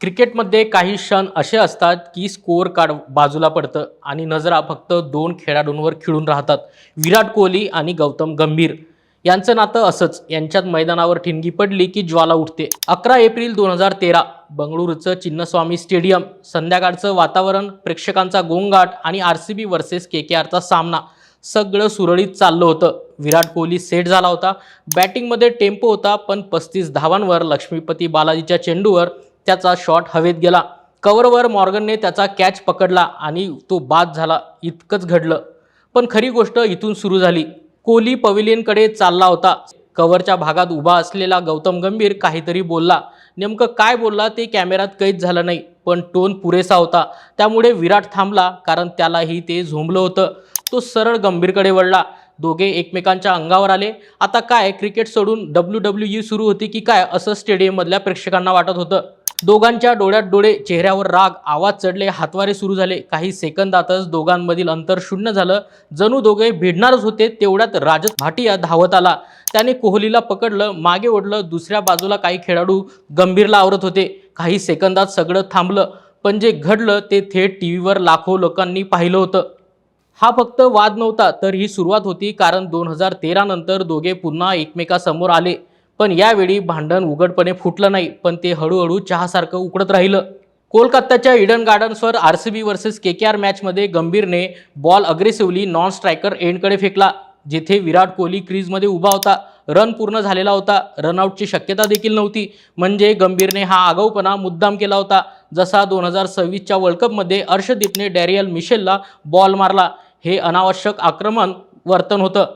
क्रिकेटमध्ये काही क्षण असे असतात की स्कोअर कार्ड बाजूला पडतं आणि नजरा फक्त दोन खेळाडूंवर खिळून राहतात. विराट कोहली आणि गौतम गंभीर यांचं नातं असंच. यांच्यात मैदानावर ठिणगी पडली की ज्वाला उठते. 11 एप्रिल 2013 बंगळुरूचं चिन्नस्वामी स्टेडियम. संध्याकाळचं वातावरण, प्रेक्षकांचा गोंगाट आणि RCB वर्सेस KKRचा सामना. सगळं सुरळीत चाललं होतं. विराट कोहली सेट झाला होता. बॅटिंगमध्ये टेम्पो होता, पण 35 धावांवर लक्ष्मीपती बालाजीच्या चेंडूवर त्याचा शॉट हवेत गेला. कव्हरवर मॉर्गनने त्याचा कॅच पकडला आणि तो बाद झाला. इतकंच घडलं. पण खरी गोष्ट इथून सुरू झाली. कोहली पवेलियनकडे चालला होता. कव्हरच्या भागात उभा असलेला गौतम गंभीर काहीतरी बोलला. नेमकं काय बोलला ते कॅमेऱ्यात कैद झालं नाही, पण टोन पुरेसा होता. त्यामुळे विराट थांबला, कारण त्यालाही ते झोंबलं होतं. तो सरळ गंभीरकडे वळला. दोघे एकमेकांच्या अंगावर आले. आता काय, क्रिकेट सोडून WWE सुरू होती की काय, असं स्टेडियममधल्या प्रेक्षकांना वाटत होतं. दोघांच्या डोळ्यात डोळे, चेहऱ्यावर राग, आवाज चढले, हातवारे सुरू झाले. काही सेकंदातच दोघांमधील अंतर शून्य झालं. जणू दोघे भिडणारच होते. तेवढ्यात राजत भाटिया धावत आला. त्याने कोहलीला पकडलं, मागे ओढलं. दुसऱ्या बाजूला काही खेळाडू गंभीरला आवरत होते. काही सेकंदात सगळं थांबलं, पण जे घडलं ते थेट टीव्हीवर लाखो लोकांनी पाहिलं होतं. हा फक्त वाद नव्हता, तर ही सुरुवात होती. कारण 2013 नंतर दोघे पुन्हा एकमेकासमोर आले. पण यावेळी भांडण उघडपणे फुटलं नाही, पण ते हळूहळू चहासारखं उकडत राहिलं. कोलकात्याच्या ईडन गार्डन्सवर RCB वर्सेस KKR मॅचमध्ये गंभीरने बॉल अग्रेसिव्हली नॉन स्ट्रायकर एंडकडे फेकला, जिथे विराट कोहली क्रीजमध्ये उभा होता. रन पूर्ण झालेला होता. रनआउटची शक्यता देखील नव्हती. म्हणजे गंभीरने हा आगाऊपणा मुद्दाम केला होता. जसा 2026च्या वर्ल्ड कपमध्ये अर्शदीपने डॅरियल मिशेलला बॉल मारला. हे अनावश्यक आक्रमण वर्तन होतं.